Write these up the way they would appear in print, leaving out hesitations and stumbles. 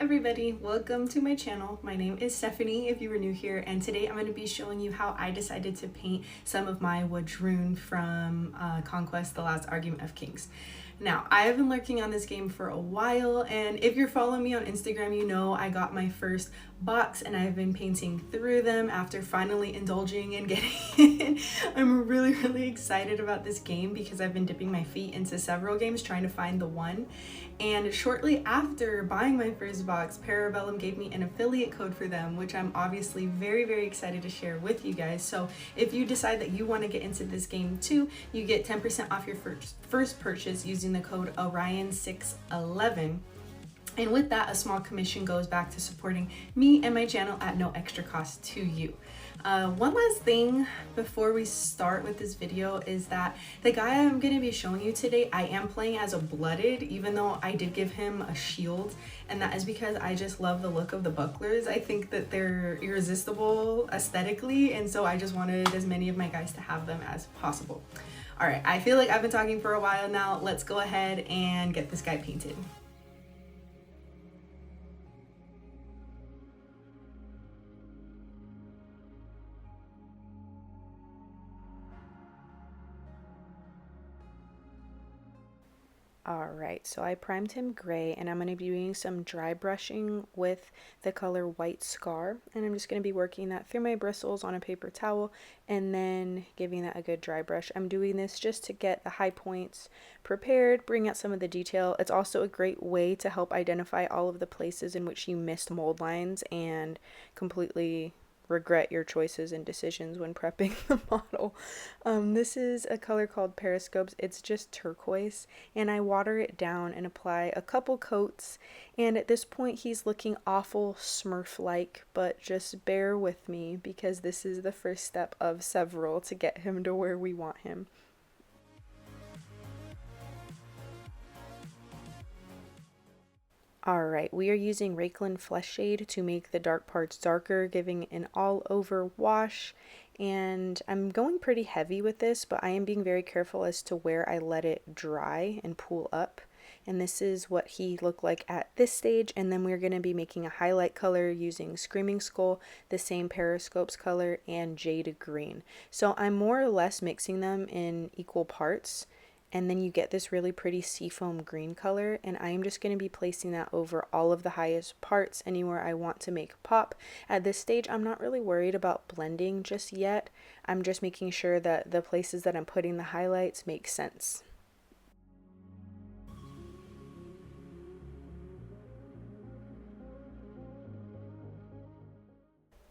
everybody, welcome to my channel. My name is Stephanie if you were new here, and today I'm going to be showing you how I decided to paint some of my Wadrhun from Conquest, The Last Argument of Kings. Now, I have been lurking on this game for a while, and if you're following me on Instagram, you know I got my first box and I've been painting through them after finally indulging and getting it. I'm really excited about this game because I've been dipping my feet into several games trying to find the one. And shortly after buying my first box, Para Bellum gave me an affiliate code for them, which I'm obviously very excited to share with you guys. So if you decide that you want to get into this game too, you get 10% off your first purchase using the code Orion611. And with that, a small commission goes back to supporting me and my channel at no extra cost to you. One last thing before we start with this video is that the guy I'm going to be showing you today, I am playing as a blooded, even though I did give him a shield, and that is because I just love the look of the bucklers. I think that they're irresistible aesthetically, and so I just wanted as many of my guys to have them as possible. Alright, I feel like I've been talking for a while now. Let's go ahead and get this guy painted. Alright, so I primed him gray, and I'm going to be doing some dry brushing with the color White Scar, and I'm just going to be working that through my bristles on a paper towel and then giving that a good dry brush. I'm doing this just to get the high points prepared, bring out some of the detail. It's also a great way to help identify all of the places in which you missed mold lines and completely regret your choices and decisions when prepping the model. This is a color called Periscopes. It's just turquoise, and I water it down and apply a couple coats, and at this point he's looking awful Smurf-like, but just bear with me because this is the first step of several to get him to where we want him. Alright, we are using Rakelin Flesh Shade to make the dark parts darker, giving an all-over wash, and I'm going pretty heavy with this, but I am being very careful as to where I let it dry and pool up. And this is what he looked like at this stage, and then we're going to be making a highlight color using Screaming Skull, the same Periscopes color, and Jade Green. So I'm more or less mixing them in equal parts, and then you get this really pretty seafoam green color, and I am just going to be placing that over all of the highest parts anywhere I want to make pop. At this stage, I'm not really worried about blending just yet. I'm just making sure that the places that I'm putting the highlights make sense.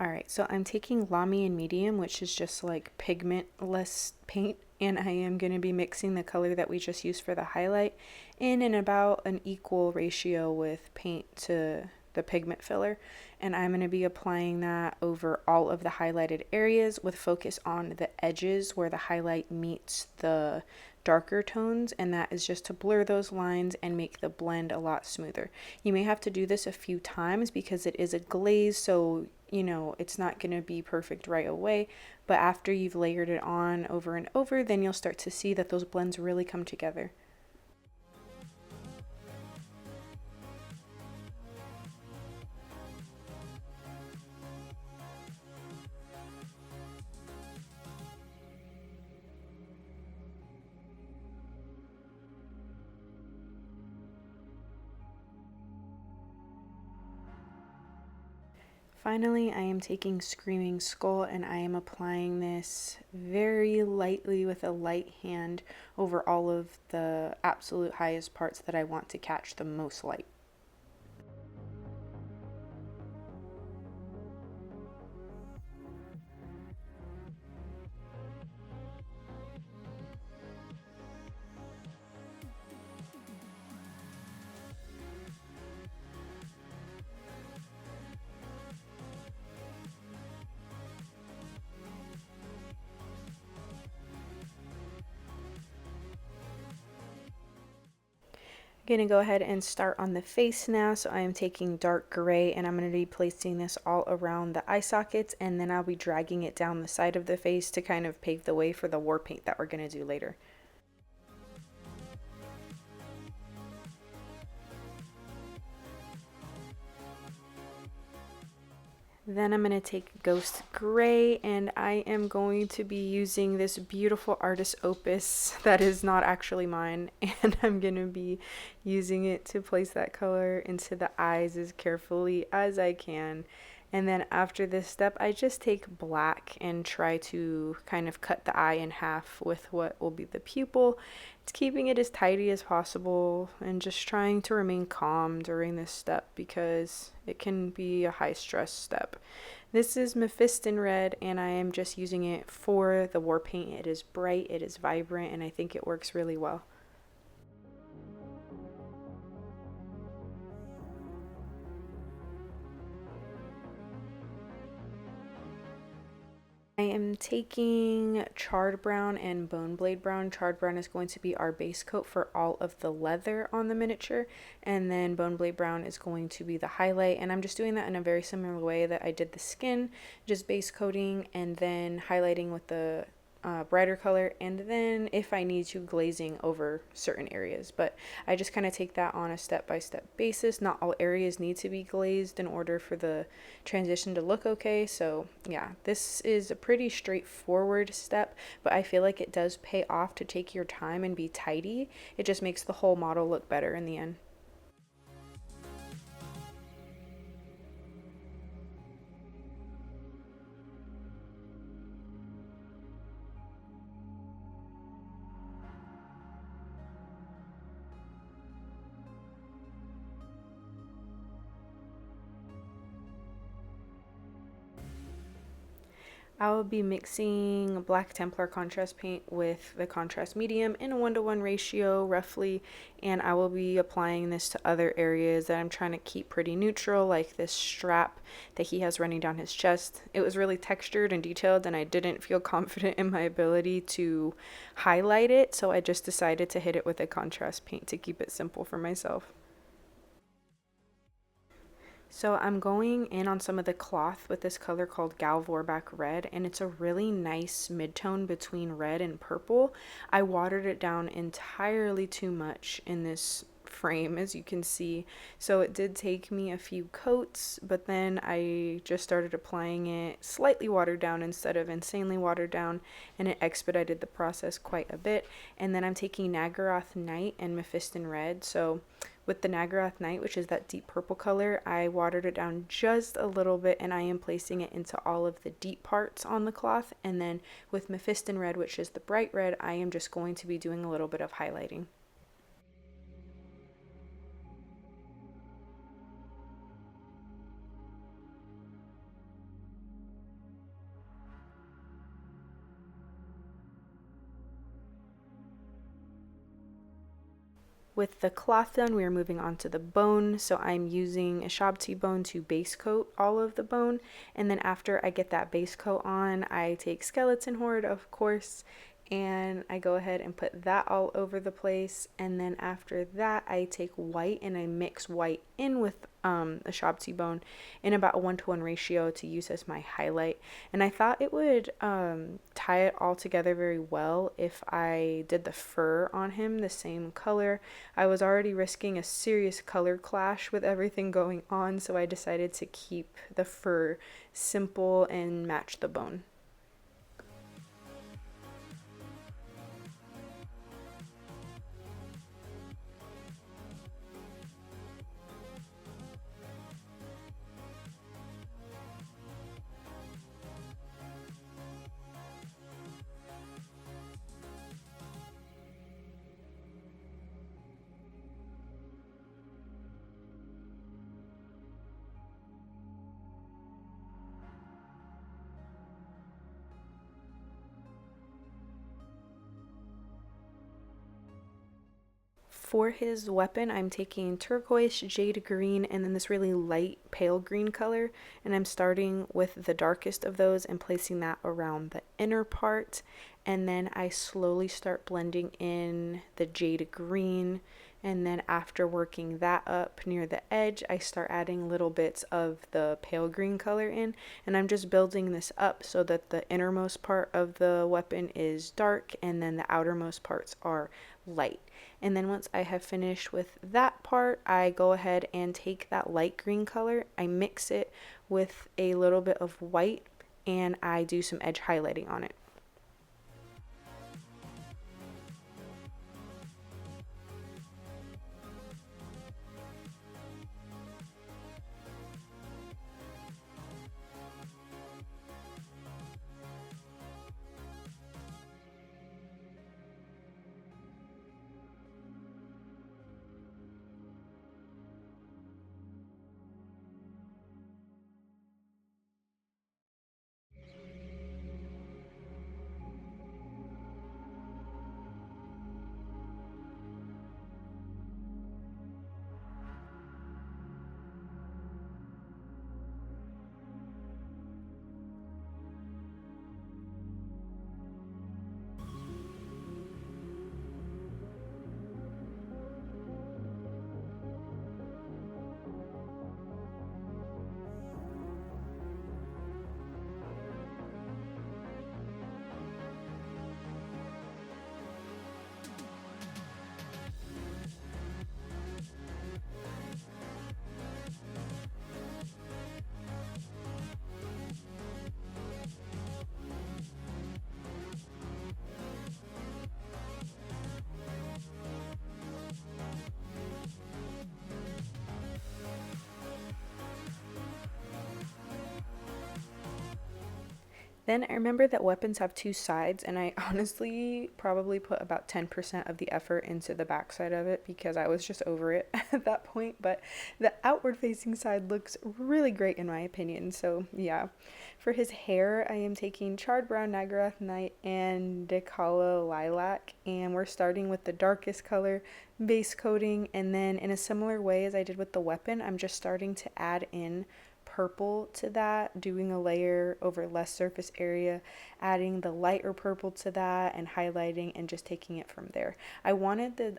Alright, so I'm taking Lamy and Medium, which is just like pigmentless paint, and I am going to be mixing the color that we just used for the highlight in about an equal ratio with paint to the pigment filler, and I'm going to be applying that over all of the highlighted areas with focus on the edges where the highlight meets the darker tones, and that is just to blur those lines and make the blend a lot smoother. You may have to do this a few times because it is a glaze, so you know it's not going to be perfect right away, but after you've layered it on over and over, then you'll start to see that those blends really come together. Finally, I am taking Screaming Skull, and I am applying this very lightly with a light hand over all of the absolute highest parts that I want to catch the most light. I'm going to go ahead and start on the face now. So I am taking dark gray, and I'm going to be placing this all around the eye sockets, and then I'll be dragging it down the side of the face to kind of pave the way for the war paint that we're going to do later. Then I'm going to take Ghost Gray, and I am going to be using this beautiful artist opus that is not actually mine, and I'm going to be using it to place that color into the eyes as carefully as I can. And then after this step, I just take black and try to kind of cut the eye in half with what will be the pupil. It's keeping it as tidy as possible and just trying to remain calm during this step because it can be a high stress step. This is Mephiston Red, and I am just using it for the war paint. It is bright, it is vibrant, and I think it works really well. I am taking Charred Brown and Bone Blade Brown. Charred Brown is going to be our base coat for all of the leather on the miniature, and then Bone Blade Brown is going to be the highlight, and I'm just doing that in a very similar way that I did the skin, just base coating and then highlighting with the brighter color, and then if I need to, glazing over certain areas. But I just kind of take that on a step-by-step basis. Not all areas need to be glazed in order for the transition to look okay. So yeah, this is a pretty straightforward step, but I feel like it does pay off to take your time and be tidy. It just makes the whole model look better in the end. I will be mixing Black Templar contrast paint with the contrast medium in a 1-to-1 ratio roughly, and I will be applying this to other areas that I'm trying to keep pretty neutral, like this strap that he has running down his chest. It was really textured and detailed, and I didn't feel confident in my ability to highlight it, so I just decided to hit it with a contrast paint to keep it simple for myself. So I'm going in on some of the cloth with this color called Galvorback Red, and it's a really nice mid-tone between red and purple. I watered it down entirely too much in this frame, as you can see, so it did take me a few coats, but then I just started applying it slightly watered down instead of insanely watered down, and it expedited the process quite a bit. And then I'm taking Nagaroth Night and Mephiston Red. So with the Nagaroth Night, which is that deep purple color, I watered it down just a little bit, and I am placing it into all of the deep parts on the cloth. And then with Mephiston Red, which is the bright red, I am just going to be doing a little bit of highlighting. With the cloth done, we are moving on to the bone. So I'm using a Shabti bone to base coat all of the bone. And then after I get that base coat on, I take Skeleton Horde, of course, and I go ahead and put that all over the place. And then after that, I take white and I mix white in with a Shabti bone in about a 1-to-1 ratio to use as my highlight. And I thought it would tie it all together very well if I did the fur on him the same color. I was already risking a serious color clash with everything going on, so I decided to keep the fur simple and match the bone. For his weapon, I'm taking turquoise, jade green, and then this really light pale green color. And I'm starting with the darkest of those and placing that around the inner part. And then I slowly start blending in the jade green. And then after working that up near the edge, I start adding little bits of the pale green color in. And I'm just building this up so that the innermost part of the weapon is dark and then the outermost parts are light. And then once I have finished with that part, I go ahead and take that light green color, I mix it with a little bit of white, and I do some edge highlighting on it. Then I remember that weapons have two sides, and I honestly probably put about 10% of the effort into the back side of it because I was just over it at that point. But the outward facing side looks really great in my opinion. So yeah, for his hair, I am taking Charred Brown Nagarath Night and Decala Lilac, and we're starting with the darkest color, base coating, and then in a similar way as I did with the weapon, I'm just starting to add in purple to that, doing a layer over less surface area, adding the lighter purple to that and highlighting and just taking it from there. I wanted the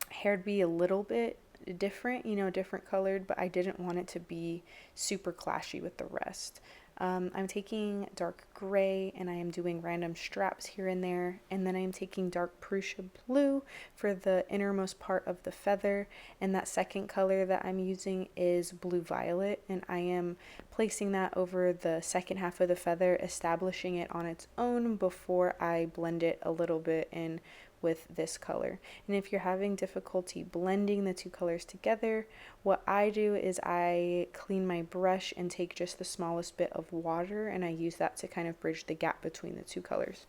hair to be a little bit different, different colored, but I didn't want it to be super clashy with the rest. I'm taking dark gray and I am doing random straps here and there, and then I'm taking dark Prussian blue for the innermost part of the feather, and that second color that I'm using is blue violet, and I am placing that over the second half of the feather, establishing it on its own before I blend it a little bit in with this color. And if you're having difficulty blending the two colors together, what I do is I clean my brush and take just the smallest bit of water, and I use that to kind of bridge the gap between the two colors.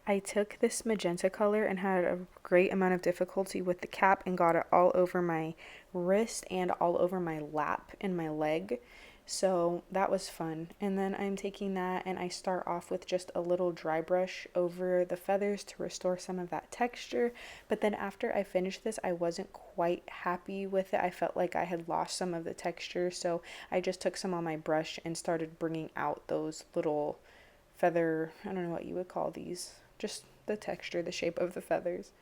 I took this magenta color and had a great amount of difficulty with the cap and got it all over my wrist and all over my lap and my leg. So that was fun. And then I'm taking that and I start off with just a little dry brush over the feathers to restore some of that texture. But then after I finished this, I wasn't quite happy with it. I felt like I had lost some of the texture. So I just took some on my brush and started bringing out those little feather, I don't know what you would call these, just the texture, the shape of the feathers.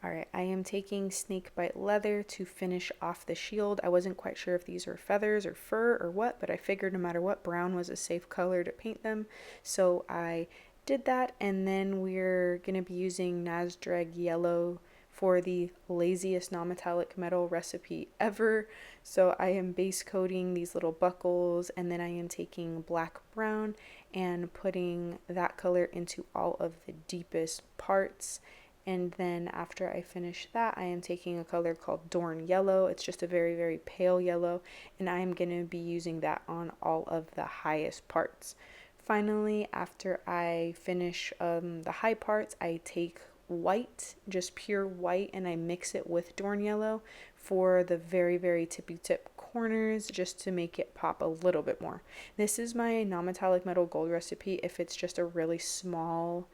Alright, I am taking snakebite leather to finish off the shield. I wasn't quite sure if these were feathers or fur or what, but I figured no matter what, brown was a safe color to paint them. So I did that, and then we're going to be using Nasdrag yellow for the laziest non-metallic metal recipe ever. So I am base coating these little buckles, and then I am taking black brown and putting that color into all of the deepest parts. And then after I finish that, I am taking a color called Dorn Yellow. It's just a very, very pale yellow, and I'm going to be using that on all of the highest parts. Finally, after I finish the high parts, I take white, just pure white, and I mix it with Dorn Yellow for the very, very tippy tip corners just to make it pop a little bit more. This is my non-metallic metal gold recipe if it's just a really small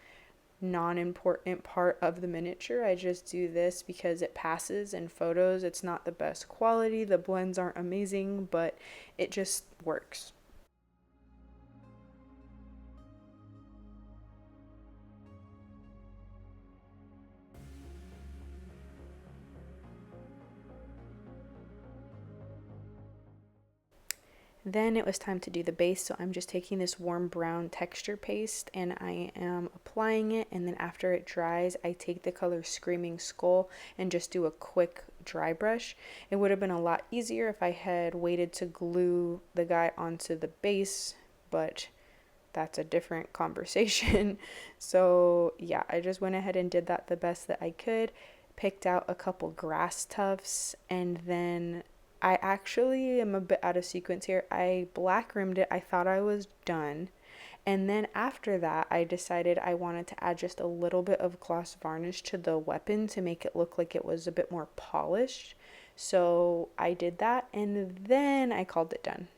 non-important part of the miniature. I just do this because it passes in photos. It's not the best quality, the blends aren't amazing, but it just works. Then it was time to do the base, so I'm just taking this warm brown texture paste and I am applying it, and then after it dries I take the color Screaming Skull and just do a quick dry brush. It would have been a lot easier if I had waited to glue the guy onto the base, but that's a different conversation. So yeah, I just went ahead and did that the best that I could, picked out a couple grass tufts, and then I actually am a bit out of sequence here. I black rimmed it. I thought I was done. And then after that, I decided I wanted to add just a little bit of gloss varnish to the weapon to make it look like it was a bit more polished. So I did that, and then I called it done.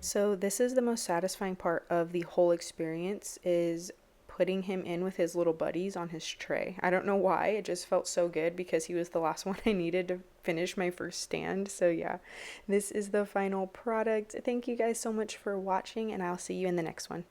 So this is the most satisfying part of the whole experience, is putting him in with his little buddies on his tray. I don't know why, it just felt so good because he was the last one I needed to finish my first stand. So yeah, this is the final product. Thank you guys so much for watching, and I'll see you in the next one.